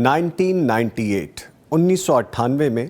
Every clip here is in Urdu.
1998 میں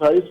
28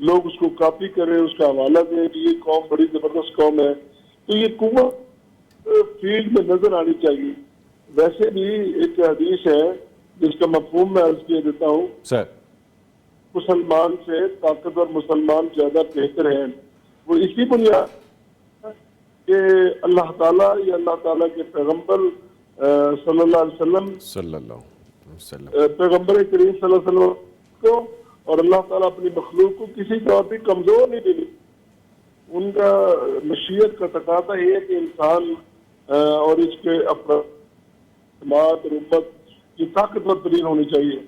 لوگ اس کو کاپی کریں، اس کا حوالہ دیں کہ یہ قوم بڑی زبردست قوم ہے، تو یہ قوت فیلڈ میں نظر آنی چاہیے۔ ویسے بھی ایک حدیث ہے جس کا مفہوم میں عرض کیا دیتا ہوں، سر مسلمان سے طاقتور مسلمان زیادہ بہتر ہیں۔ وہ اسی بنیاد کہ اللہ تعالیٰ یا اللہ تعالیٰ کے پیغمبر صلی اللہ علیہ وسلم صلی اللہ علیہ وسلم پیغمبر کریم صلی اللہ علیہ وسلم کو اور اللہ تعالیٰ اپنی مخلوق کو کسی طور پہ کمزور نہیں دے، ان کا مشیت کا تقاضا یہ ہے کہ انسان اور اس کے افراد اور امت یہ طاقتور ترین ہونی چاہیے۔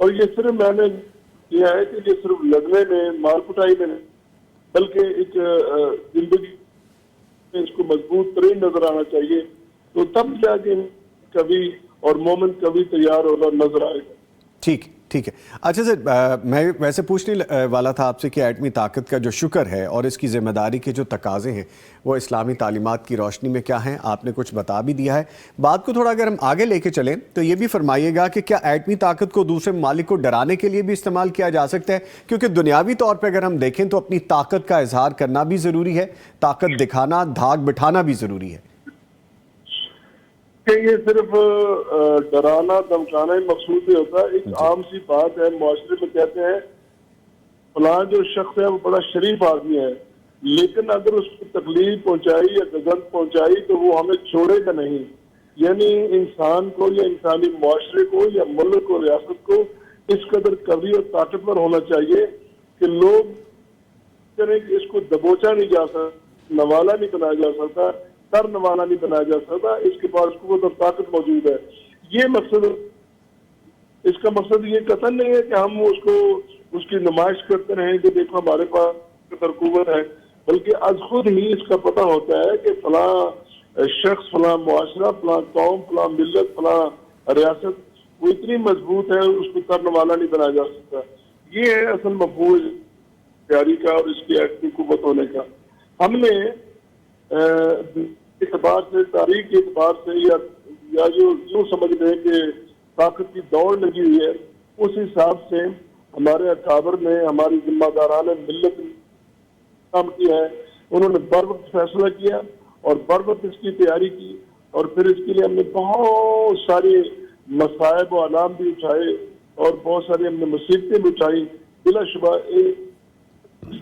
اور یہ صرف میں نے کیا ہے کہ یہ صرف لڑنے میں، مار پٹائی میں نہیں، بلکہ ایک زندگی میں اس کو مضبوط ترین نظر آنا چاہیے، تو تب جا کے کبھی اور مومن کبھی تیار ہوگا نظر آئے گا۔ ٹھیک ہے۔ اچھا سر، میں ویسے پوچھنے والا تھا آپ سے کہ ایٹمی طاقت کا جو شکر ہے اور اس کی ذمہ داری کے جو تقاضے ہیں وہ اسلامی تعلیمات کی روشنی میں کیا ہیں، آپ نے کچھ بتا بھی دیا ہے۔ بات کو تھوڑا اگر ہم آگے لے کے چلیں تو یہ بھی فرمائیے گا کہ کیا ایٹمی طاقت کو دوسرے ممالک کو ڈرانے کے لیے بھی استعمال کیا جا سکتا ہے؟ کیونکہ دنیاوی طور پہ اگر ہم دیکھیں تو اپنی طاقت کا اظہار کرنا بھی ضروری ہے، طاقت دکھانا، دھاک بٹھانا بھی ضروری ہے۔ کہ یہ صرف ڈرانا دھمکانا ہی مقصود نہیں ہوتا۔ ایک عام سی بات ہے، معاشرے میں کہتے ہیں فلاں جو شخص ہے وہ بڑا شریف آدمی ہے، لیکن اگر اس کو تکلیف پہنچائی یا غضب پہنچائی تو وہ ہمیں چھوڑے گا نہیں۔ یعنی انسان کو یا انسانی معاشرے کو یا ملک کو، ریاست کو اس قدر قوی اور طاقتور ہونا چاہیے کہ لوگ کریں کہ اس کو دبوچا نہیں جا سکتا، نوالا نہیں بنایا جا سکتا، تر نوالا نہیں بنایا جا سکتا، اس کے پاس قوت اور طاقت موجود ہے۔ یہ مقصد، اس کا مقصد یہ قطعاً نہیں ہے کہ ہم اس کی نمائش کرتے رہیں کہ دیکھو ہمارے پاس قوت ہے، بلکہ از خود ہی اس کا پتہ ہوتا ہے کہ فلاں شخص، فلاں معاشرہ، فلاں قوم، فلاں ملت، فلاں ریاست وہ اتنی مضبوط ہے اس کو تر نوالا نہیں بنایا جا سکتا۔ یہ ہے اصل مفہوم تیاری کا اور اس کی ایٹمی قوت ہونے کا۔ ہم نے اعتبار سے، تاریخ کے اعتبار سے یا جو یوں سمجھ لیں کہ طاقت کی دوڑ لگی ہوئی ہے، اس حساب سے ہمارے اکابر نے، ہماری ذمہ داران ملت نے کام کیا ہے۔ انہوں نے بر وقت فیصلہ کیا اور بر وقت اس کی تیاری کی، اور پھر اس کے لیے ہم نے بہت ساری مصائب و آلام بھی اٹھائے اور بہت ساری ہم نے مصیبتیں بھی اٹھائی۔ بلا شبہ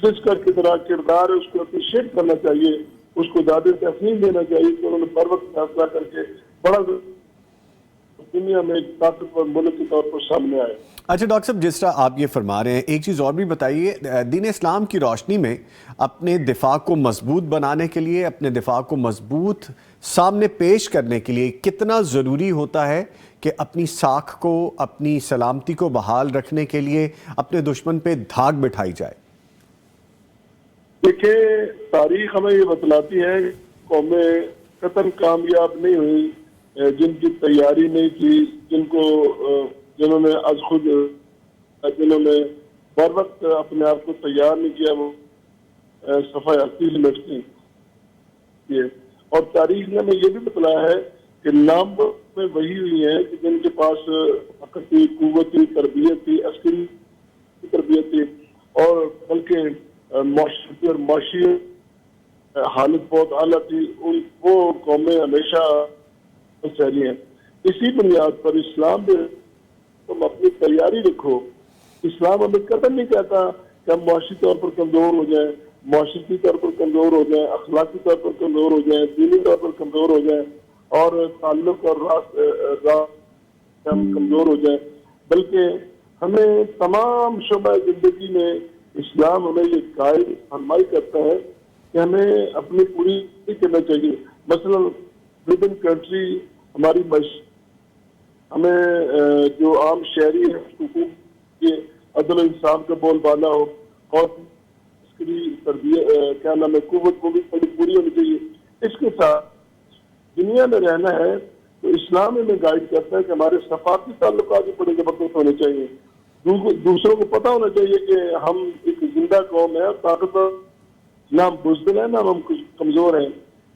جس کا کردار ہے اس کو اپریشیٹ کرنا چاہیے، اس کو زیادہ تحسین دینا چاہیے کہ انہوں نے بر وقت فیصلہ کر کے بڑا دنیا میں ایک طاقتور ملک کے طور پر سامنے آئے۔ اچھا ڈاکٹر صاحب، جس طرح آپ یہ فرما رہے ہیں، ایک چیز اور بھی بتائیے، دین اسلام کی روشنی میں اپنے دفاع کو مضبوط بنانے کے لیے، اپنے دفاع کو مضبوط سامنے پیش کرنے کے لیے کتنا ضروری ہوتا ہے کہ اپنی ساکھ کو، اپنی سلامتی کو بحال رکھنے کے لیے اپنے دشمن پہ دھاک بٹھائی جائے؟ دیکھیں، تاریخ ہمیں یہ بتلاتی ہے کہ قومیں قطعاً کامیاب نہیں ہوئی جن کی تیاری نہیں کی، جنہوں نے از خود، جنہوں نے بر وقت اپنے آپ کو تیار نہیں کیا، وہ صفحہ ہستی سے لٹکی۔ اور تاریخ نے ہمیں یہ بھی بتلایا ہے کہ نام میں وہی ہوئی ہیں کہ جن کے پاس طاقت تھی، قوت تھی، تربیت تھی، عسکری تربیت تھی، اور بلکہ معاشرتی اور معاشی حالت بہت اعلیٰ تھی، وہ قومیں ہمیشہ چلی ہیں۔ اسی بنیاد پر اسلام بھی تم اپنی تیاری رکھو۔ اسلام ہمیں قطعاً نہیں کہتا کہ ہم معاشی طور پر کمزور ہو جائیں، معاشرتی طور پر کمزور ہو جائیں، اخلاقی طور پر کمزور ہو جائیں، دینی طور پر کمزور ہو جائیں اور تعلق اور راز ہم کمزور ہو جائیں، بلکہ ہمیں تمام شعبہ زندگی میں اسلام ہمیں یہ قائل فرمائی کرتا ہے کہ ہمیں اپنی پوری کرنا چاہیے۔ مثلا ود ان کنٹری ہماری ہمیں جو عام شہری ہے حقوق کے عدل و انصاف کا بول بالا ہو، اور عسکری تربیت کیا نام ہے قوت کو بھی پوری ہونی چاہیے۔ اس کے ساتھ دنیا میں رہنا ہے تو اسلام ہمیں گائیڈ کرتا ہے کہ ہمارے ثقافتی تعلقات بھی بڑے زبردست ہونے چاہیے۔ دوسروں کو پتہ ہونا چاہیے کہ ہم ایک زندہ قوم ہے، طاقتور، نہ ہم بزدل ہیں نہ ہم کمزور ہیں۔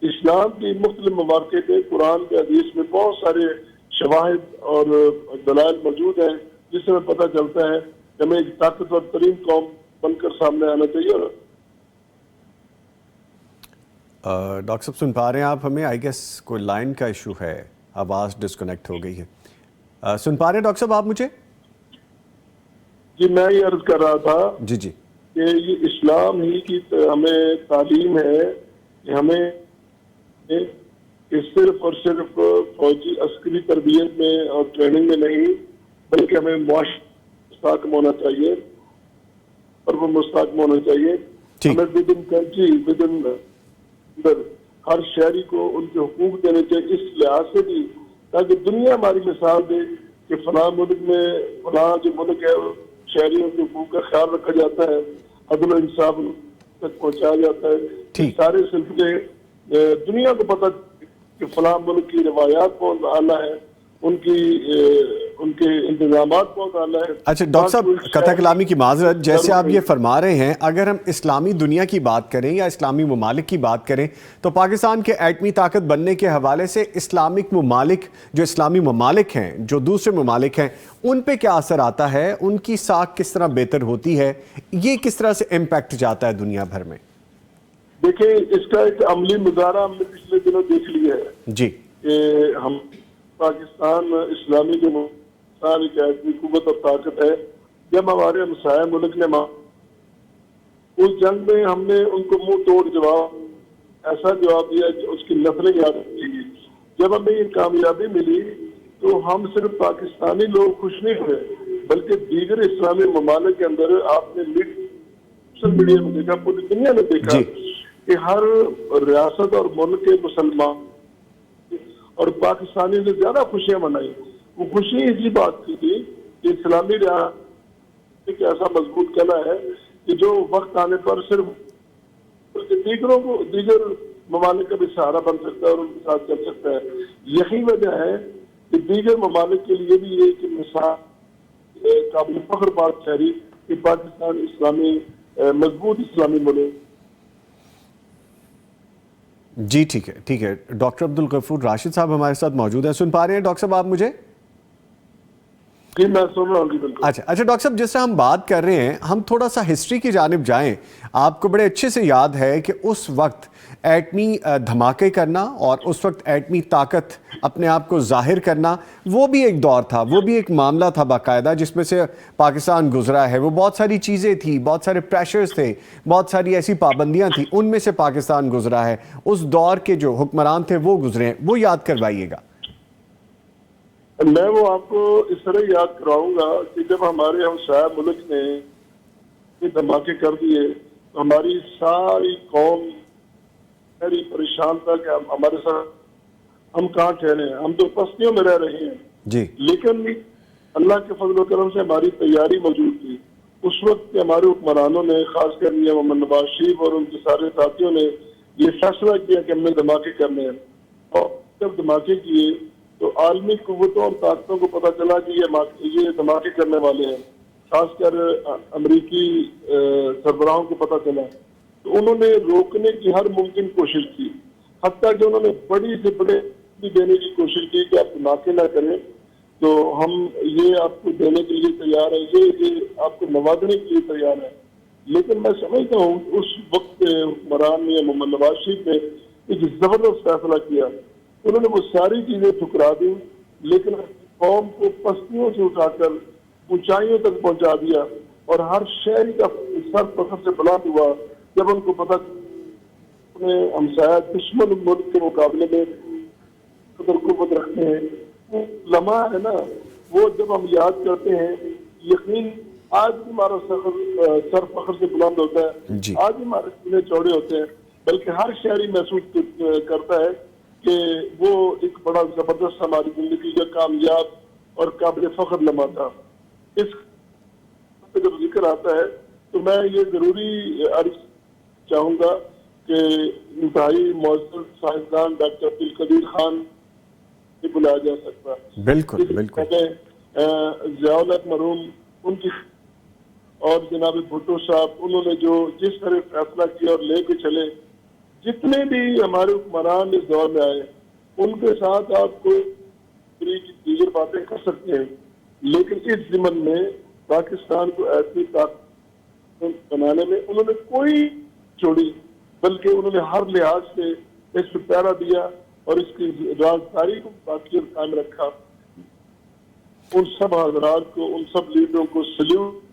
اسلام کی مختلف مواقع پہ قرآن کے حدیث میں بہت سارے شواہد اور دلائل موجود ہیں جس سے ہمیں پتہ چلتا ہے کہ ہمیں ایک طاقتور ترین قوم بن کر سامنے آنا چاہیے. اور ڈاکٹر صاحب سن پا رہے ہیں آپ ہمیں؟ آئی گیس کوئی لائن کا ایشو ہے، آواز ڈسکنیکٹ ہو گئی ہے. سن پا رہے ہیں ڈاکٹر صاحب آپ مجھے؟ جی میں یہ عرض کر رہا تھا جی جی کہ یہ اسلام ہی کی ہمیں تعلیم ہے کہ ہمیں کہ صرف اور صرف فوجی عسکری تربیت میں اور ٹریننگ میں نہیں، بلکہ ہمیں معاشرے مستحکم ہونا چاہیے، اور وہ مستحکم ہونا چاہیے. ہمیں within country, within ہر شہری کو ان کے حقوق دینے چاہیے، اس لحاظ سے بھی تاکہ دنیا ہماری مثال دے کہ فلاں ملک میں فلاں جو ملک ہے شہریوں کے حقوق کا خیال رکھا جاتا ہے، عدل و انصاف تک پہنچایا جاتا ہے. سارے سلسلے دنیا کو پتہ کہ فلاں ملک کی روایات بہت اعلیٰ ہے، ان کے انتظامات بہت اعلیٰ ہے. اچھا ڈاکٹر صاحب قطع کلامی کی معذرت، جیسے آپ یہ فرما رہے ہیں، اگر ہم اسلامی دنیا کی بات کریں یا اسلامی ممالک کی بات کریں تو پاکستان کے ایٹمی طاقت بننے کے حوالے سے اسلامک ممالک، جو اسلامی ممالک ہیں، جو دوسرے ممالک ہیں، ان پہ کیا اثر آتا ہے؟ ان کی ساکھ کس طرح بہتر ہوتی ہے؟ یہ کس طرح سے امپیکٹ جاتا ہے دنیا بھر میں؟ دیکھیں اس کا ایک عملی مظاہرہ ہم نے پچھلے دنوں دیکھ لیا ہے جی کہ ہم پاکستان اسلامی جو ایک ایسی قوت اور طاقت ہے، جب ہمارے ہمسایہ ملک نے اس جنگ میں ہم نے ان کو منہ توڑ جواب، ایسا جواب دیا کہ اس کی نسلیں یاد رکھیں گی. جب ہمیں یہ کامیابی ملی تو ہم صرف پاکستانی لوگ خوش نہیں ہوئے، بلکہ دیگر اسلامی ممالک کے اندر آپ نے سوشل میڈیا میں دیکھا، پوری دنیا نے دیکھا کہ ہر ریاست اور ملک کے مسلمان اور پاکستانی نے زیادہ خوشیاں منائی. وہ خوشی اسی بات کی تھی کہ اسلامی ریاست ایک ایسا مضبوط قلعہ ہے کہ جو وقت آنے پر صرف دیگر ممالک کا بھی سہارا بن سکتا ہے اور ان کے ساتھ چل سکتا ہے. یہی وجہ ہے کہ دیگر ممالک کے لیے بھی یہ کہ مثال قابل فخر بات ٹھہری کہ پاکستان اسلامی مضبوط اسلامی ملک. جی ٹھیک ہے. ڈاکٹر عبدالغفور راشد صاحب ہمارے ساتھ موجود ہیں. سن پا رہے ہیں ڈاکٹر صاحب آپ مجھے؟ جی میں سن رہا ہوں. جی بالکل. اچھا ڈاکٹر صاحب، جس طرح ہم بات کر رہے ہیں، ہم تھوڑا سا ہسٹری کی جانب جائیں. آپ کو بڑے اچھے سے یاد ہے کہ اس وقت ایٹمی دھماکے کرنا اور اس وقت ایٹمی طاقت اپنے آپ کو ظاہر کرنا، وہ بھی ایک دور تھا، وہ بھی ایک معاملہ تھا باقاعدہ جس میں سے پاکستان گزرا ہے. وہ بہت ساری چیزیں تھیں، بہت سارے پریشرز تھے، بہت ساری ایسی پابندیاں تھیں، ان میں سے پاکستان گزرا ہے. اس دور کے جو حکمران تھے وہ گزرے ہیں، وہ یاد کروائیے گا. میں وہ آپ کو اس طرح یاد کراؤں گا کہ جب ہمارے ہمسایہ ملک نے یہ دھماکے کر دیے تو ہماری ساری قوم میری پریشان تھا کہ ہمارے ساتھ ہم کہاں ٹھہرے ہیں، ہم تو بستیوں میں رہ رہے ہیں. جی لیکن اللہ کے فضل و کرم سے ہماری تیاری موجود تھی. اس وقت کے ہمارے حکمرانوں نے، خاص کر میاں محمد نواز شریف اور ان کے سارے ساتھیوں نے یہ فیصلہ کیا کہ ہم نے دھماکے کرنے ہیں. اور جب دھماکے کیے تو عالمی قوتوں اور طاقتوں کو پتہ چلا کہ یہ دھماکے کرنے والے ہیں. خاص کر امریکی سربراہوں کو پتہ چلا تو انہوں نے روکنے کی ہر ممکن کوشش کی، حتیٰ کہ انہوں نے بڑی سے بڑے دینے کی کوشش کی کہ آپ دھماکے نہ کریں تو ہم یہ آپ کو دینے کے لیے تیار ہیں، یہ آپ کو نوازنے کے لیے تیار ہیں. لیکن میں سمجھتا ہوں اس وقت حکمران نے، محمد نواز شریف نے ایک زبردست فیصلہ کیا. انہوں نے وہ ساری چیزیں ٹھکرا دی، لیکن قوم کو پستیوں سے اٹھا کر اونچائیوں تک پہنچا دیا. اور ہر شہری کا سر فخر سے بلند ہوا جب ان کو پتہ اپنے ہمسایہ دشمن ملک کے مقابلے میں قدر قوت رکھتے ہیں. وہ لمحہ ہے نا، وہ جب ہم یاد کرتے ہیں، یقین آج بھی ہمارا سر فخر سے بلند ہوتا ہے. آج بھی ہمارے سینے چوڑے ہوتے ہیں، بلکہ ہر شہری محسوس کرتا ہے کہ وہ ایک بڑا زبردست ہماری زندگی کا کامیاب اور قابل فخر لمحہ تھا. اس کا جب ذکر آتا ہے تو میں یہ ضروری عرض چاہوں گا کہ انتہائی معزز سائنسدان ڈاکٹر عبدالقدیر خان بھی بلایا جا سکتا. بالکل بالکل. ضیاء الحق مرحوم ان کی اور جناب بھٹو صاحب، انہوں نے جو جس طرح فیصلہ کیا اور لے کے چلے، جتنے بھی ہمارے حکمران اس دور میں آئے ان کے ساتھ آپ کو دیگر باتیں کر سکتے ہیں، لیکن اس ضمن میں پاکستان کو ایسی طاقت بنانے میں انہوں نے کوئی چھوڑی، بلکہ انہوں نے ہر لحاظ سے اس پہ پیرا دیا اور اس کی رازداری کو باقی اور قائم رکھا۔ ان سب حضرات کو، ان سب لیڈروں کو سلیوٹ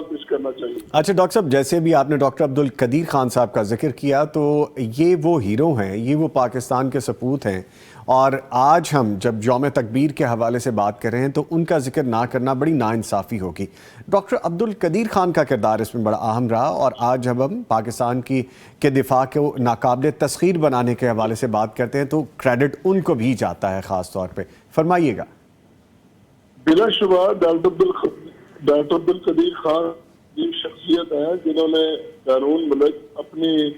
پیش کرنا چاہیے۔ اچھا ڈاکٹر صاحب، جیسے بھی آپ نے ڈاکٹر عبد القدیر خان صاحب کا ذکر کیا، تو یہ وہ ہیرو ہیں، یہ وہ پاکستان کے سپوت ہیں، اور آج ہم جب یوم تکبیر کے حوالے سے بات کر رہے ہیں تو ان کا ذکر نہ کرنا بڑی ناانصافی ہوگی۔ ڈاکٹر عبد القدیر خان کا کردار اس میں بڑا اہم رہا، اور آج جب ہم پاکستان کے دفاع کو ناقابل تسخیر بنانے کے حوالے سے بات کرتے ہیں تو کریڈٹ ان کو بھی جاتا ہے خاص طور پہ، فرمائیے گا۔ بلا شبہ ڈاکٹر عبد القدیر خان یہ شخصیت ہے جنہوں نے بیرون ملک اپنی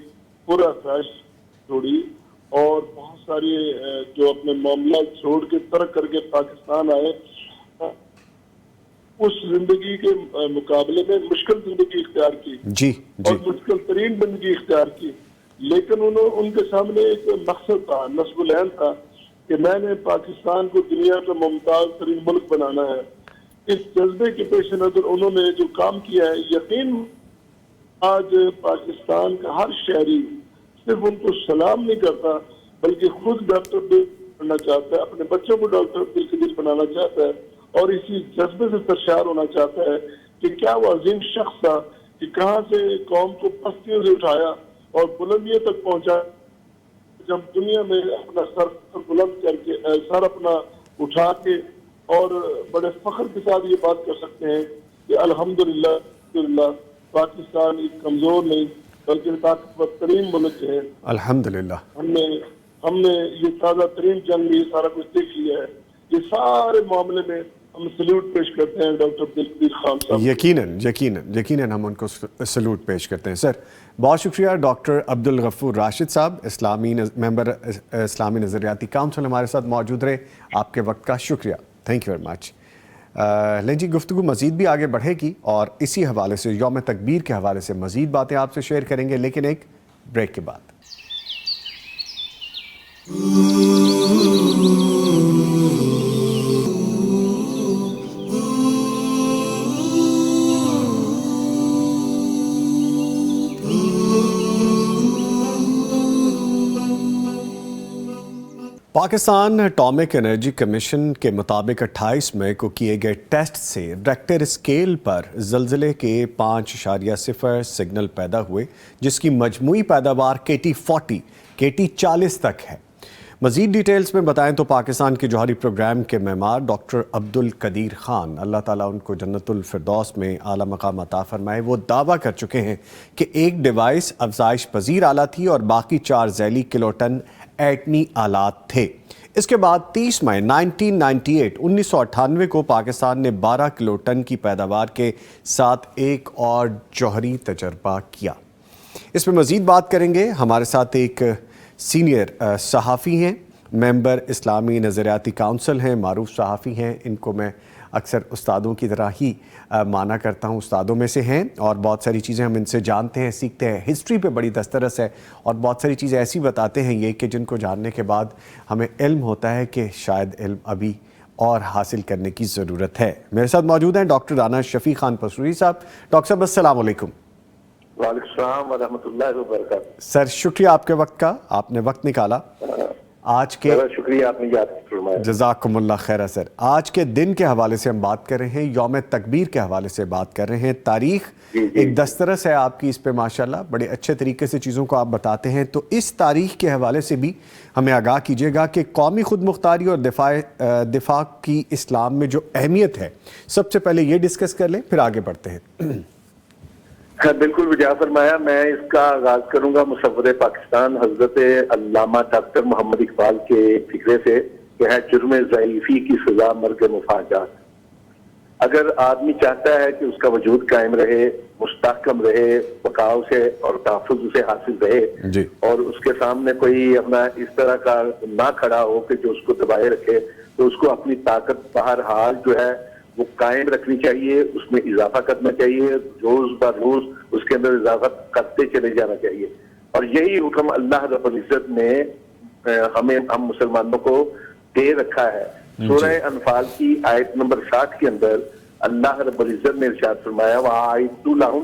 پورا خواہش چھوڑی اور بہت ساری جو اپنے معاملات چھوڑ کے ترک کر کے پاکستان آئے، اس زندگی کے مقابلے میں مشکل زندگی اختیار کی اور مشکل ترین زندگی اختیار کی، لیکن ان کے سامنے ایک مقصد تھا، نصب العین تھا کہ میں نے پاکستان کو دنیا کا ممتاز ترین ملک بنانا ہے۔ اس جذبے کے پیش نظر انہوں نے جو کام کیا ہے، یقین آج پاکستان کا ہر شہری صرف ان کو سلام نہیں کرتا بلکہ خود ڈاکٹر بننا چاہتا ہے، اپنے بچوں کو ڈاکٹر عبد القدیر بنانا چاہتا ہے، اور اسی جذبے سے سرشار ہونا چاہتا ہے کہ کیا وہ عظیم شخص تھا کہ کہاں سے قوم کو پستیوں سے اٹھایا اور بلندیوں تک پہنچا، جب دنیا میں اپنا سر بلند کر کے، سر اپنا اٹھا کے اور بڑے فخر کے ساتھ یہ بات کر سکتے ہیں کہ الحمدللہ پاکستان ایک کمزور نہیں بلکہ طاقتور ترین ملک ہے۔ الحمدللہ ہم نے یہ تازہ ترین جنگ میں یہ سارا کچھ دیکھ لیا ہے۔ یہ سارے معاملے میں ہم سلیوٹ پیش کرتے ہیں ڈاکٹر عبد القدیر خان صاحب۔ یقیناً ہم ان کو سلوٹ پیش کرتے ہیں۔ سر بہت شکریہ ڈاکٹر عبد الغفور راشد صاحب، ممبر اسلامی نظریاتی کونسل ہمارے ساتھ موجود رہے، آپ کے وقت کا شکریہ، تھینک یو ویری مچ۔ لیں جی، گفتگو مزید بھی آگے بڑھے گی اور اسی حوالے سے، یوم تکبیر کے حوالے سے مزید باتیں آپ سے شیئر کریں گے، لیکن ایک بریک کے بعد۔ پاکستان ایٹامک انرجی کمیشن کے مطابق 28 مئی کو کیے گئے ٹیسٹ سے ریکٹر اسکیل پر زلزلے کے 5.0 سگنل پیدا ہوئے، جس کی مجموعی پیداوار KT40 KT40 تک ہے۔ مزید ڈیٹیلز میں بتائیں تو پاکستان کے جوہری پروگرام کے معمار ڈاکٹر عبد القدیر خان، اللہ تعالیٰ ان کو جنت الفردوس میں اعلیٰ مقام عطا فرمائے، وہ دعویٰ کر چکے ہیں کہ ایک ڈیوائس افزائش پذیر آلہ تھی اور باقی 4 ذیلی کلو ٹن ایٹمی آلات تھے۔ اس کے بعد 30 مئی 1998 کو پاکستان نے 12 کلو ٹن کی پیداوار کے ساتھ ایک اور جوہری تجربہ کیا۔ اس میں مزید بات کریں گے، ہمارے ساتھ ایک سینئر صحافی ہیں، ممبر اسلامی نظریاتی کونسل ہیں، معروف صحافی ہیں، ان کو میں اکثر استادوں کی طرح ہی مانا کرتا ہوں، استادوں میں سے ہیں، اور بہت ساری چیزیں ہم ان سے جانتے ہیں، سیکھتے ہیں، ہسٹری پہ بڑی دسترس ہے، اور بہت ساری چیزیں ایسی بتاتے ہیں یہ کہ جن کو جاننے کے بعد ہمیں علم ہوتا ہے کہ شاید علم ابھی اور حاصل کرنے کی ضرورت ہے۔ میرے ساتھ موجود ہیں ڈاکٹر رانا شفیع خان پسوری صاحب۔ ڈاکٹر صاحب السلام علیکم۔ وعلیکم السلام ورحمۃ اللہ وبرکاتہ۔ سر شکریہ آپ کے وقت کا، آپ نے وقت نکالا آج کے، شکریہ آپ نے یاد فرمایا، جزاکم اللہ خیر۔ سر آج کے دن کے حوالے سے ہم بات کر رہے ہیں، یوم تکبیر کے حوالے سے بات کر رہے ہیں، تاریخ ایک دسترس ہے آپ کی اس پہ ماشاءاللہ، بڑے اچھے طریقے سے چیزوں کو آپ بتاتے ہیں، تو اس تاریخ کے حوالے سے بھی ہمیں آگاہ کیجیے گا کہ قومی خود مختاری اور دفاع کی اسلام میں جو اہمیت ہے، سب سے پہلے یہ ڈسکس کر لیں، پھر آگے بڑھتے ہیں۔ بالکل وجہ فرمایا۔ میں اس کا آغاز کروں گا مصور پاکستان حضرت علامہ ڈاکٹر محمد اقبال کے فکرے سے کہ ہے جرم ضعیفی کی سزا مرگ مفاجات۔ اگر آدمی چاہتا ہے کہ اس کا وجود قائم رہے، مستحکم رہے، بقاؤ سے اور تحفظ سے حاصل رہے، اور اس کے سامنے کوئی اپنا اس طرح کا نہ کھڑا ہو کہ جو اس کو دبائے رکھے، تو اس کو اپنی طاقت بہرحال جو ہے وہ قائم رکھنی چاہیے، اس میں اضافہ کرنا چاہیے، روز بر روز اس کے اندر اضافہ کرتے چلے جانا چاہیے، اور یہی حکم اللہ رب العزت نے ہم مسلمانوں کو دے رکھا ہے۔ سورہ انفال کی آیت نمبر 60 کے اندر اللہ رب العزت نے ارشاد فرمایا وَأَعِدُّوا لَهُم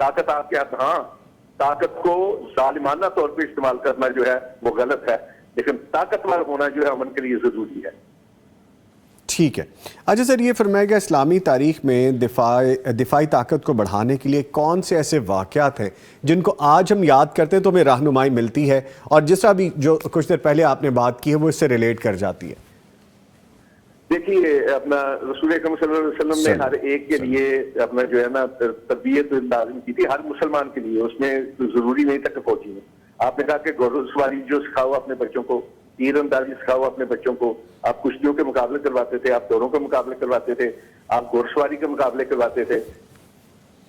طاقت آپ کے ہاتھ، ہاں طاقت کو ظالمانہ طور پہ استعمال کرنا جو ہے وہ غلط ہے، لیکن طاقتور ہونا جو ہے امن کے لیے ضروری ہے۔ ٹھیک ہے، اچھا سر یہ فرمائے گا اسلامی تاریخ میں دفاعی طاقت کو بڑھانے کے لیے کون سے ایسے واقعات ہیں جن کو آج ہم یاد کرتے ہیں تو ہمیں رہنمائی ملتی ہے، اور جس طرح بھی جو کچھ دیر پہلے آپ نے بات کی ہے وہ اس سے ریلیٹ کر جاتی ہے؟ دیکھیے اپنا رسول اکرم صلی اللہ علیہ وسلم نے ہر ایک کے لیے اپنا جو ہے نا تربیت لازم کی تھی، ہر مسلمان کے لیے، اس میں ضروری نہیں تھا کہ فوجی میں۔ آپ نے کہا کہ گھوڑا سواری جو سکھاؤ اپنے بچوں کو، تیر اندازی سکھاؤ اپنے بچوں کو، آپ کشتیوں کے مقابلے کرواتے تھے، آپ دوڑوں کے مقابلے کرواتے تھے، آپ گھوڑ سواری کے مقابلے کرواتے تھے۔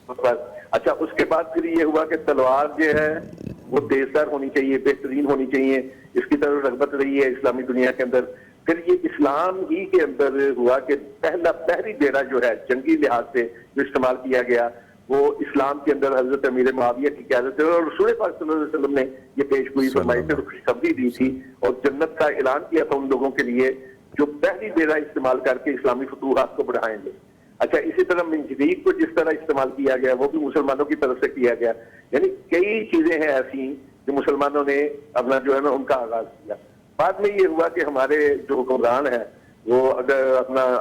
اچھا اس کے بعد پھر یہ ہوا کہ تلوار جو ہے وہ تیزدار ہونی چاہیے، بہترین ہونی چاہیے، اس کی طرف رغبت رہی ہے اسلامی دنیا کے اندر۔ پھر یہ اسلام ہی کے اندر ہوا کہ پہلی بیڑا جو ہے جنگی لحاظ سے جو استعمال کیا گیا وہ اسلام کے اندر حضرت امیر معاویہ کی قیادت ہے، اور رسول پاک صلی اللہ علیہ وسلم نے یہ پیش گوئی فرمائی تھی، خوشخبری دی تھی اور جنت کا اعلان کیا تھا ان لوگوں کے لیے جو پہلی بیڑا استعمال کر کے اسلامی فتوحات کو بڑھائیں گے۔ اچھا اسی طرح منجنیق کو جس طرح استعمال کیا گیا وہ بھی مسلمانوں کی طرف سے کیا گیا، یعنی کئی چیزیں ہیں ایسی جو مسلمانوں نے اپنا جو ہے نا ان کا آغاز کیا۔ بعد میں یہ ہوا کہ ہمارے جو حکمران ہیں وہ اگر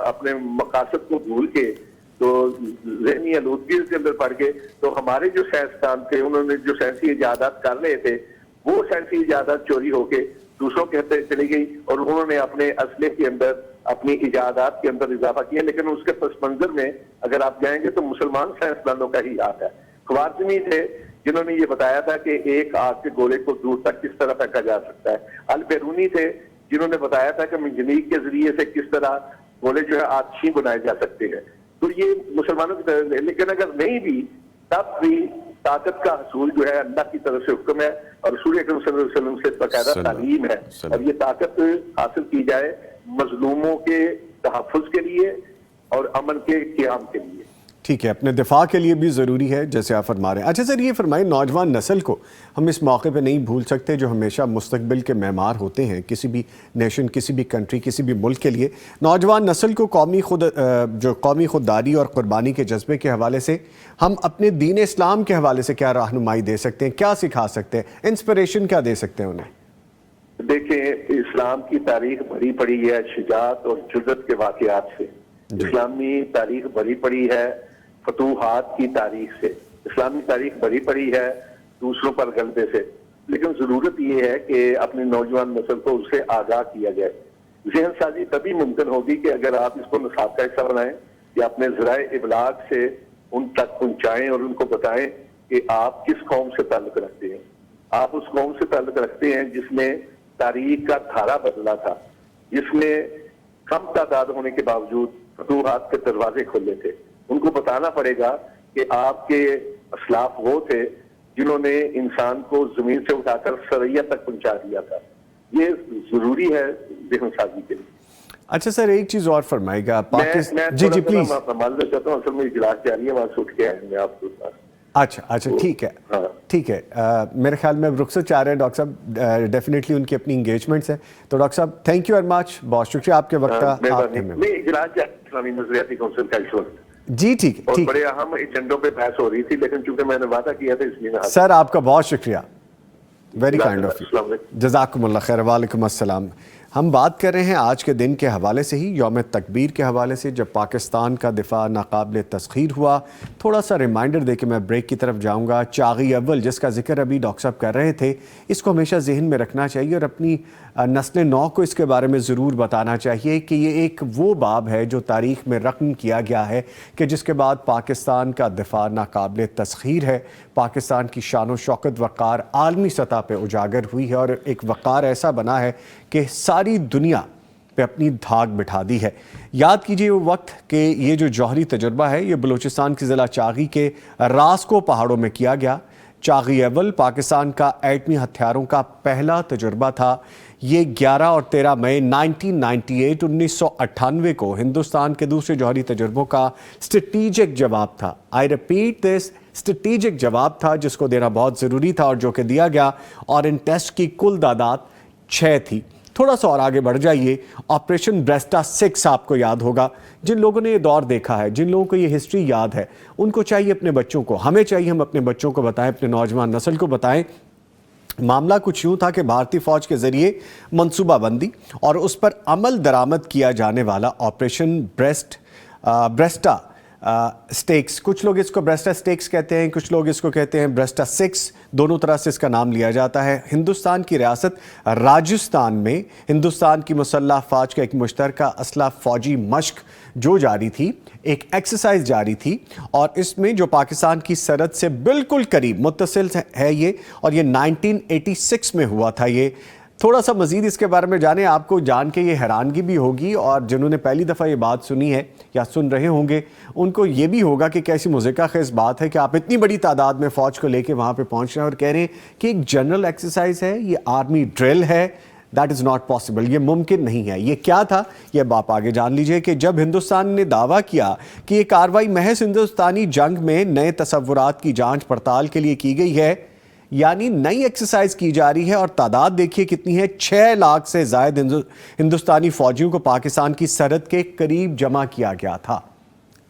اپنے مقاصد کو بھول کے تو ذہنی آلودگی کے اندر پڑ گئے، تو ہمارے جو سائنسدان تھے انہوں نے جو سائنسی ایجادات کر رہے تھے وہ سائنسی ایجادات چوری ہو کے دوسروں کے ہاتھ چلی گئی، اور انہوں نے اپنے اسلحے کے اندر اپنی ایجادات کے اندر اضافہ کیا، لیکن اس کے پس منظر میں اگر آپ جائیں گے تو مسلمان سائنسدانوں کا ہی ہاتھ ہے۔ خوارزمی تھے جنہوں نے یہ بتایا تھا کہ ایک آگ کے گولے کو دور تک کس طرح پھینکا جا سکتا ہے۔ البیرونی تھے جنہوں نے بتایا تھا کہ منجنیق کے ذریعے سے کس طرح گولے جو ہے آتشی بنائے جا سکتے ہیں۔ تو یہ مسلمانوں کی طرف ہے، لیکن اگر نہیں بھی تب بھی طاقت کا حصول جو ہے اللہ کی طرف سے حکم ہے اور رسول اکرم صلی اللہ علیہ وسلم سے باقاعدہ تعلیم ہے، اور یہ طاقت حاصل کی جائے مظلوموں کے تحفظ کے لیے اور امن کے قیام کے لیے۔ ٹھیک ہے، اپنے دفاع کے لیے بھی ضروری ہے جیسے آپ فرما رہے ہیں۔ اچھا سر یہ فرمائیں نوجوان نسل کو ہم اس موقع پہ نہیں بھول سکتے جو ہمیشہ مستقبل کے معمار ہوتے ہیں کسی بھی نیشن، کسی بھی کنٹری، کسی بھی ملک کے لیے۔ نوجوان نسل کو قومی خودداری اور قربانی کے جذبے کے حوالے سے ہم اپنے دین اسلام کے حوالے سے کیا رہنمائی دے سکتے ہیں، کیا سکھا سکتے ہیں، انسپریشن کیا دے سکتے ہیں انہیں؟ دیکھیں اسلام کی تاریخ بھری پڑی ہے شجاعت اور جرأت کے واقعات سے، اسلامی تاریخ بھری پڑی ہے فتوحات کی تاریخ سے، اسلامی تاریخ بھری پڑی ہے دوسروں پر غلبے سے، لیکن ضرورت یہ ہے کہ اپنی نوجوان نسل کو اس سے آگاہ کیا جائے۔ ذہن سازی تبھی ممکن ہوگی کہ اگر آپ اس کو نصاب کا حصہ بنائیں یا اپنے ذرائع ابلاغ سے ان تک پہنچائیں اور ان کو بتائیں کہ آپ کس قوم سے تعلق رکھتے ہیں۔ آپ اس قوم سے تعلق رکھتے ہیں جس نے تاریخ کا دھارا بدلا تھا، جس نے کم تعداد ہونے کے باوجود فتوحات کے دروازے کھولے تھے۔ ان کو بتانا پڑے گا کہ آپ کے اسلاف وہ تھے جنہوں نے انسان کو زمین سے اٹھا کر ثریا تک پہنچا دیا تھا۔ یہ ضروری ہے ذہن سازی کے لیے۔ اچھا سر ایک چیز اور فرمائے گا، جی پلیز معذرت چاہتا ہوں، اصل میں اجلاس جاری ہے، وہاں سے اٹھ کے آئے میں آپ کو۔ اچھا ٹھیک ہے، میرے خیال میں اب رخصت چاہ رہے ہیں ڈاکٹر صاحب، ڈیفینیٹلی ان کی اپنی انگیجمنٹس ہیں، تو ڈاکٹر صاحب تھینک یو ویری مچ، بہت شکریہ آپ کے وقت کا۔ اجلاس اسلامی نظریاتی کونسل کا اس وقت جی ٹھیک ہے، اور بڑے اہم ایجنڈوں پہ بحث ہو رہی تھی، لیکن چونکہ میں نے وعدہ کیا تھا اس لیے سر آپ کا بہت شکریہ، ویری کائنڈ آف یو، جزاکم اللہ خیر۔ وعلیکم السلام۔ ہم بات کر رہے ہیں آج کے دن کے حوالے سے ہی، یوم تکبیر کے حوالے سے، جب پاکستان کا دفاع ناقابل تسخیر ہوا۔ تھوڑا سا ریمائنڈر دے کے میں بریک کی طرف جاؤں گا۔ چاغی اول جس کا ذکر ابھی ڈاکٹر صاحب کر رہے تھے، اس کو ہمیشہ ذہن میں رکھنا چاہیے اور اپنی نسل نو کو اس کے بارے میں ضرور بتانا چاہیے کہ یہ ایک وہ باب ہے جو تاریخ میں رقم کیا گیا ہے کہ جس کے بعد پاکستان کا دفاع ناقابل تسخیر ہے، پاکستان کی شان و شوکت وقار عالمی سطح پہ اجاگر ہوئی ہے، اور ایک وقار ایسا بنا ہے کہ ساری دنیا پہ اپنی دھاگ بٹھا دی ہے۔ یاد کیجئے وہ وقت کہ یہ جو جوہری تجربہ ہے یہ بلوچستان کے ضلع چاغی کے راسکو پہاڑوں میں کیا گیا۔ چاغی اول پاکستان کا ایٹمی ہتھیاروں کا پہلا تجربہ تھا۔ یہ 11 اور 13 مئی 1998 کو ہندوستان کے دوسرے جوہری تجربوں کا اسٹریٹیجک جواب تھا۔ آئی ریپیٹ دس، اسٹریٹیجک جواب تھا جس کو دینا بہت ضروری تھا اور جو کہ دیا گیا، اور ان ٹیسٹ کی کل تعداد 6 تھی۔ تھوڑا سا اور آگے بڑھ جائیے. آپریشن بریسٹا 6 آپ کو یاد ہوگا. جن لوگوں نے یہ دور دیکھا ہے, جن لوگوں کو یہ ہسٹری یاد ہے, ان کو چاہیے اپنے بچوں کو, ہمیں چاہیے ہم اپنے بچوں کو بتائیں, اپنے نوجوان نسل کو بتائیں. معاملہ کچھ یوں تھا کہ بھارتی فوج کے ذریعے منصوبہ بندی اور اس پر عمل درآمد کیا جانے والا آپریشن بریسٹا سٹیکس, کچھ لوگ اس کو بریسٹا سٹیکس کہتے ہیں, کچھ لوگ اس کو کہتے ہیں بریسٹا 6, دونوں طرح سے اس کا نام لیا جاتا ہے. ہندوستان کی ریاست راجستھان میں ہندوستان کی مسلح افواج کا ایک مشترکہ اسلحہ فوجی مشق جو جاری تھی, ایک ایکسرسائز جاری تھی, اور اس میں جو پاکستان کی سرحد سے بالکل قریب متصل ہے یہ, اور یہ 1986 میں ہوا تھا. یہ تھوڑا سا مزید اس کے بارے میں جانیں, آپ کو جان کے یہ حیرانگی بھی ہوگی, اور جنہوں نے پہلی دفعہ یہ بات سنی ہے یا سن رہے ہوں گے ان کو یہ بھی ہوگا کہ کیسی مضحکہ خیز بات ہے کہ آپ اتنی بڑی تعداد میں فوج کو لے کے وہاں پہ پہنچ رہے ہیں اور کہہ رہے ہیں کہ ایک جنرل ایکسرسائز ہے, یہ آرمی ڈرل ہے. دیٹ از ناٹ پاسبل, یہ ممکن نہیں ہے. یہ کیا تھا یہ اب آپ آگے جان لیجئے کہ جب ہندوستان نے دعویٰ کیا کہ یہ کارروائی محض ہندوستانی جنگ میں نئے تصورات کی جانچ پڑتال کے لیے کی گئی ہے, یعنی نئی ایکسرسائز کی جا رہی ہے, اور تعداد دیکھیے کتنی ہے, 6 لاکھ سے زائد ہندوستانی فوجیوں کو پاکستان کی سرحد کے قریب جمع کیا گیا تھا.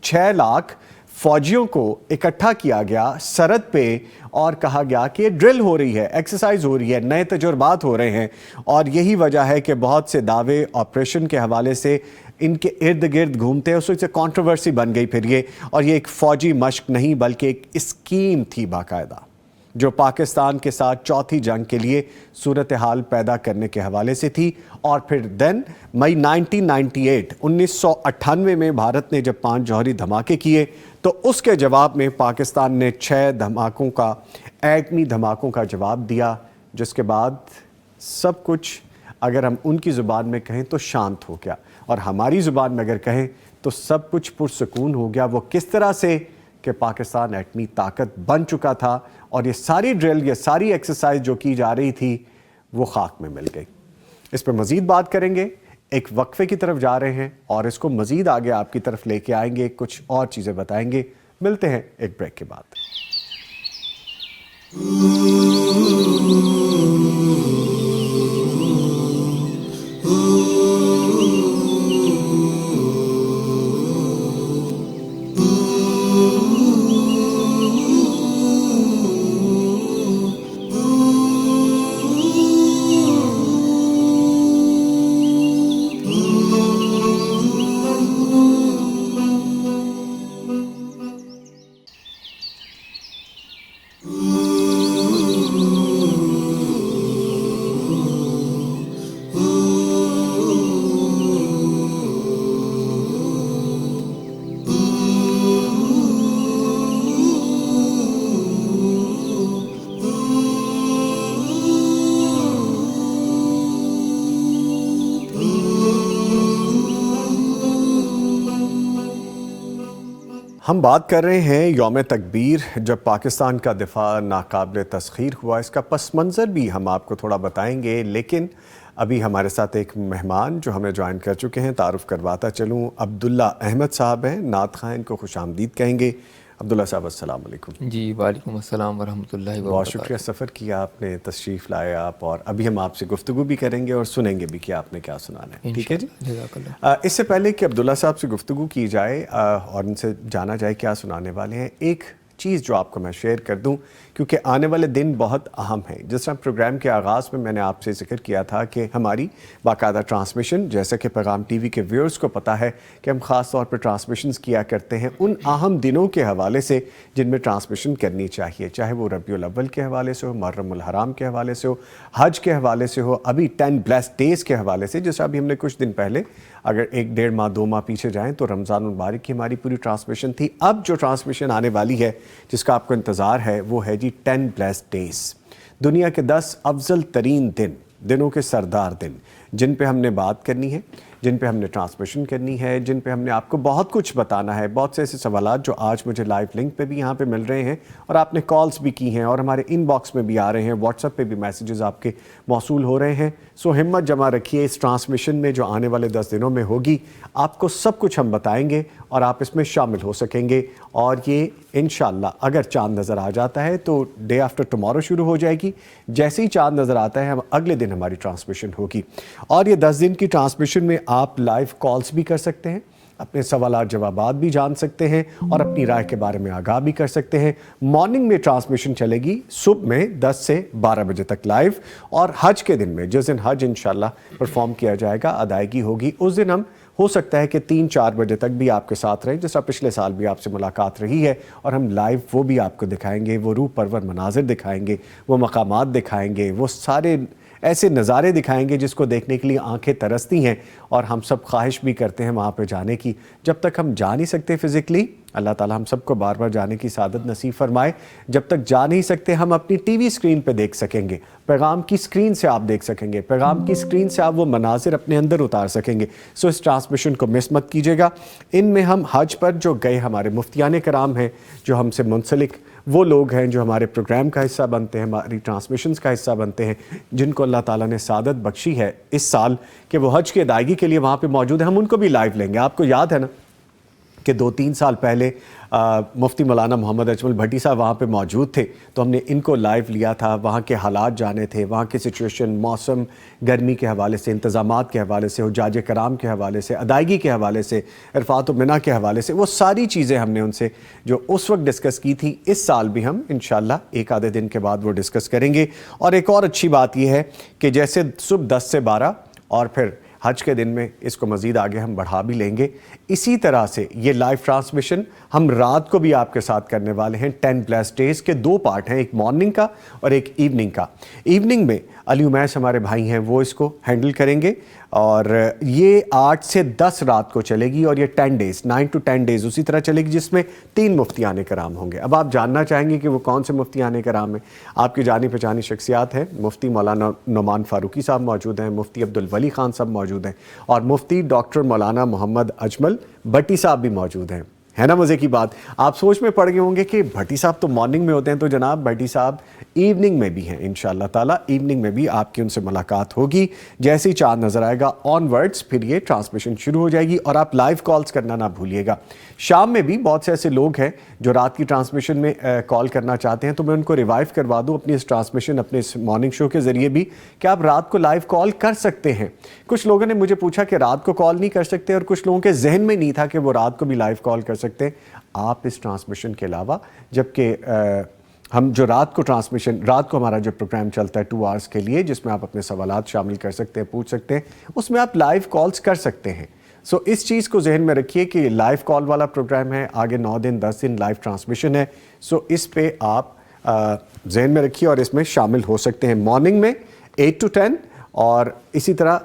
6 لاکھ فوجیوں کو اکٹھا کیا گیا سرحد پہ اور کہا گیا کہ یہ ڈرل ہو رہی ہے, ایکسرسائز ہو رہی ہے, نئے تجربات ہو رہے ہیں. اور یہی وجہ ہے کہ بہت سے دعوے آپریشن کے حوالے سے ان کے ارد گرد گھومتے ہیں, اس وجہ سے کانٹروورسی بن گئی پھر یہ. اور یہ ایک فوجی مشق نہیں بلکہ ایک اسکیم تھی باقاعدہ, جو پاکستان کے ساتھ چوتھی جنگ کے لیے صورتحال پیدا کرنے کے حوالے سے تھی. اور پھر مئی 1998 میں بھارت نے جب 5 جوہری دھماکے کیے تو اس کے جواب میں پاکستان نے 6 دھماکوں کا, ایٹمی دھماکوں کا جواب دیا, جس کے بعد سب کچھ اگر ہم ان کی زبان میں کہیں تو شانت ہو گیا, اور ہماری زبان میں اگر کہیں تو سب کچھ پرسکون ہو گیا. وہ کس طرح سے کہ پاکستان ایٹمی طاقت بن چکا تھا, اور یہ ساری ڈرل, یہ ساری ایکسرسائز جو کی جا رہی تھی وہ خاک میں مل گئی. اس پہ مزید بات کریں گے, ایک وقفے کی طرف جا رہے ہیں اور اس کو مزید آگے آپ کی طرف لے کے آئیں گے, کچھ اور چیزیں بتائیں گے. ملتے ہیں ایک بریک کے بعد. ہم بات کر رہے ہیں یوم تکبیر, جب پاکستان کا دفاع ناقابل تسخیر ہوا. اس کا پس منظر بھی ہم آپ کو تھوڑا بتائیں گے, لیکن ابھی ہمارے ساتھ ایک مہمان جو ہمیں جوائن کر چکے ہیں, تعارف کرواتا چلوں. عبداللہ احمد صاحب ہیں, نعت خواں, ان کو خوش آمدید کہیں گے. عبداللہ صاحب السلام علیکم. جی وعلیکم السلام ورحمۃ اللہ وبرکاتہ. بہت شکریہ, سفر کیا آپ نے, تشریف لائے آپ, اور ابھی ہم آپ سے گفتگو بھی کریں گے اور سنیں گے بھی کہ آپ نے کیا سنانا ہے. ٹھیک ہے جی. جزاک اللہ. اس سے پہلے کہ عبداللہ صاحب سے گفتگو کی جائے اور ان سے جانا جائے کیا سنانے والے ہیں, ایک چیز جو آپ کو میں شیئر کر دوں, کیونکہ آنے والے دن بہت اہم ہیں. جس طرح پروگرام کے آغاز میں نے آپ سے ذکر کیا تھا کہ ہماری باقاعدہ ٹرانسمیشن, جیسا کہ پیغام ٹی وی کے ویورز کو پتہ ہے کہ ہم خاص طور پر ٹرانسمیشنز کیا کرتے ہیں ان اہم دنوں کے حوالے سے جن میں ٹرانسمیشن کرنی چاہیے, چاہے وہ ربیع الاول کے حوالے سے ہو, محرم الحرام کے حوالے سے ہو, حج کے حوالے سے ہو, ابھی 10 بلیسڈ ڈیز کے حوالے سے. جیسا ابھی ہم نے کچھ دن پہلے, اگر 1-1.5 ماہ 2 ماہ پیچھے جائیں تو رمضان المبارک کی ہماری پوری ٹرانسمیشن تھی. اب جو ٹرانسمیشن آنے والی ہے جس کا آپ کو انتظار ہے وہ ہے جی 10 بلیسڈ ڈیز, دنیا کے 10 افضل ترین دنوں کے سردار دن, جن پہ ہم نے بات کرنی ہے, جن پہ ہم نے ٹرانسمیشن کرنی ہے, جن پہ ہم نے آپ کو بہت کچھ بتانا ہے. بہت سے ایسے سوالات جو آج مجھے لائیو لنک پہ بھی یہاں پہ مل رہے ہیں, اور آپ نے کالز بھی کی ہیں, اور ہمارے ان باکس میں بھی آ رہے ہیں, واٹس ایپ پہ بھی میسیجز آپ کے موصول ہو رہے ہیں. سو ہمت جمع رکھیے, اس ٹرانسمیشن میں جو آنے والے 10 دنوں میں ہوگی آپ کو سب کچھ ہم بتائیں گے اور آپ اس میں شامل ہو سکیں گے. اور یہ انشاءاللہ اگر چاند نظر آ جاتا ہے تو ڈے آفٹر ٹمارو شروع ہو جائے گی. جیسے ہی چاند نظر آتا ہے ہم اگلے دن ہماری ٹرانسمیشن ہوگی. اور یہ 10 دن کی ٹرانسمیشن میں آپ لائیو کالز بھی کر سکتے ہیں, اپنے سوالات جوابات بھی جان سکتے ہیں اور اپنی رائے کے بارے میں آگاہ بھی کر سکتے ہیں. مارننگ میں ٹرانسمیشن چلے گی صبح میں 10 سے 12 بجے تک لائیو, اور حج کے دن میں جس دن حج انشاءاللہ پرفارم کیا جائے گا, ادائیگی ہوگی, اس دن ہم ہو سکتا ہے کہ 3-4 بجے تک بھی آپ کے ساتھ رہیں, جس طرح پچھلے سال بھی آپ سے ملاقات رہی ہے, اور ہم لائیو وہ بھی آپ کو دکھائیں گے, وہ روح پرور مناظر دکھائیں گے, وہ مقامات دکھائیں گے, وہ سارے ایسے نظارے دکھائیں گے جس کو دیکھنے کے لیے آنکھیں ترستی ہیں, اور ہم سب خواہش بھی کرتے ہیں وہاں پہ جانے کی. جب تک ہم جا نہیں سکتے فزیکلی, اللہ تعالی ہم سب کو بار بار جانے کی سعادت نصیب فرمائے, جب تک جا نہیں سکتے ہم اپنی ٹی وی اسکرین پہ دیکھ سکیں گے, پیغام کی اسکرین سے آپ دیکھ سکیں گے, پیغام کی اسکرین سے آپ وہ مناظر اپنے اندر اتار سکیں گے. سو اس ٹرانسمیشن کو مس مت کیجیے گا. ان میں ہم حج پر جو گئے ہمارے مفتیان کرام ہیں, جو ہم سے منسلک وہ لوگ ہیں, جو ہمارے پروگرام کا حصہ بنتے ہیں, ہماری ٹرانسمیشنز کا حصہ بنتے ہیں, جن کو اللہ تعالیٰ نے سعادت بخشی ہے اس سال کہ وہ حج کی ادائیگی کے لیے وہاں پہ موجود ہیں, ہم ان کو بھی لائیو لیں گے. آپ کو یاد ہے نا کہ 2-3 سال پہلے مفتی مولانا محمد اجمل بھٹی صاحب وہاں پہ موجود تھے, تو ہم نے ان کو لائیو لیا تھا, وہاں کے حالات جانے تھے, وہاں کی سچویشن, موسم گرمی کے حوالے سے, انتظامات کے حوالے سے, حجاج کرام کے حوالے سے, ادائیگی کے حوالے سے, عرفات و منی کے حوالے سے, وہ ساری چیزیں ہم نے ان سے جو اس وقت ڈسکس کی تھی, اس سال بھی ہم انشاءاللہ ایک آدھے دن کے بعد وہ ڈسکس کریں گے. اور ایک اور اچھی بات یہ ہے کہ جیسے صبح 10 سے 12 اور پھر حج کے دن میں اس کو مزید آگے ہم بڑھا بھی لیں گے, اسی طرح سے یہ لائیو ٹرانسمیشن ہم رات کو بھی آپ کے ساتھ کرنے والے ہیں. 10 بلیسڈ ڈیز کے 2 پارٹ ہیں, ایک مارننگ کا اور ایک ایوننگ کا. ایوننگ میں علی امیس ہمارے بھائی ہیں, وہ اس کو ہینڈل کریں گے, اور یہ 8 سے 10 رات کو چلے گی, اور یہ 10 ڈیز 9 to 10 ڈیز اسی طرح چلے گی, جس میں 3 مفتیان کرام ہوں گے. اب آپ جاننا چاہیں گے کہ وہ کون سے مفتیان کرام ہیں. آپ کی جانی پہچانی شخصیات ہیں, مفتی مولانا نعمان فاروقی صاحب موجود ہیں, مفتی عبدالولی خان صاحب موجود ہیں, اور مفتی ڈاکٹر مولانا محمد اجمل بھٹی صاحب بھی موجود ہیں. ہے نا مزے کی بات. آپ سوچ میں پڑ گئے ہوں گے کہ بھٹی صاحب تو مارننگ میں ہوتے ہیں, تو جناب بھٹی صاحب ایوننگ میں بھی ہیں انشاءاللہ تعالیٰ. ایوننگ میں بھی آپ کی ان سے ملاقات ہوگی, جیسے ہی چاند نظر آئے گا آن ورڈز پھر یہ ٹرانسمیشن شروع ہو جائے گی. اور آپ لائیو کالز کرنا نہ بھولیے گا. شام میں بھی بہت سے ایسے لوگ ہیں جو رات کی ٹرانسمیشن میں کال کرنا چاہتے ہیں, تو میں ان کو ریوائیو کروا دوں اپنی اس ٹرانسمیشن, اپنے اس مارننگ شو کے ذریعے بھی, کہ آپ رات کو لائیو کال کر سکتے ہیں. کچھ لوگوں نے مجھے پوچھا کہ رات کو کال نہیں کر سکتے, اور کچھ لوگوں کے ذہن میں نہیں تھا کہ وہ رات کو بھی لائیو کال کر سکتے ہیں. آپ اس ٹرانسمیشن کے علاوہ, جبکہ ہم جو رات کو ہمارا جو پروگرام چلتا ہے 2 آورز کے لیے, جس میں آپ اپنے سوالات شامل کر سکتے ہیں, پوچھ سکتے ہیں, اس میں آپ لائیو کالز کر سکتے ہیں. سو اس چیز کو ذہن میں رکھیے کہ لائیو کال والا پروگرام ہے, آگے 9 دن 10 دن لائیو ٹرانسمیشن ہے. سو اس پہ آپ ذہن میں رکھیے اور اس میں شامل ہو سکتے ہیں. مارننگ میں 8 to 10, اور اسی طرح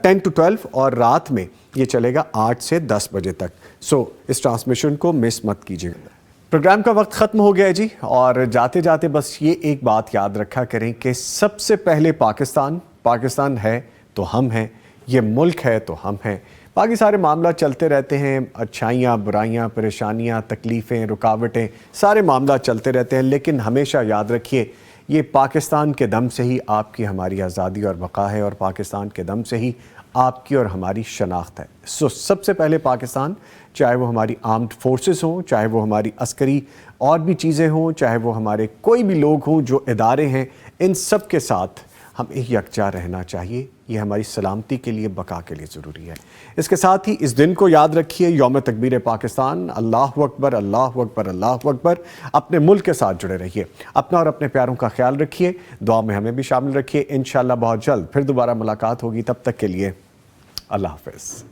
10 to 12, اور رات میں یہ چلے گا 8 سے 10 بجے تک. سو اس ٹرانسمیشن کو مس مت کیجیے گا. پروگرام کا وقت ختم ہو گیا ہے جی, اور جاتے جاتے بس یہ ایک بات یاد رکھا کریں کہ سب سے پہلے پاکستان ہے تو ہم ہیں, یہ ملک ہے تو ہم ہیں. باقی سارے معاملات چلتے رہتے ہیں, اچھائیاں برائیاں پریشانیاں تکلیفیں رکاوٹیں سارے معاملات چلتے رہتے ہیں, لیکن ہمیشہ یاد رکھیے یہ پاکستان کے دم سے ہی آپ کی ہماری آزادی اور بقا ہے, اور پاکستان کے دم سے ہی آپ کی اور ہماری شناخت ہے. سو سب سے پہلے پاکستان, چاہے وہ ہماری آرمڈ فورسز ہوں, چاہے وہ ہماری عسکری اور بھی چیزیں ہوں, چاہے وہ ہمارے کوئی بھی لوگ ہوں جو ادارے ہیں, ان سب کے ساتھ ہم یکجا رہنا چاہیے. یہ ہماری سلامتی کے لیے بقا کے لیے ضروری ہے. اس کے ساتھ ہی اس دن کو یاد رکھیے, یوم تکبیر پاکستان. اللہ اکبر اللہ اکبر اللہ اکبر. اپنے ملک کے ساتھ جڑے رہیے, اپنا اور اپنے پیاروں کا خیال رکھیے, دعا میں ہمیں بھی شامل رکھیے. انشاءاللہ بہت جلد پھر دوبارہ ملاقات ہوگی, تب تک کے لیے اللہ حافظ.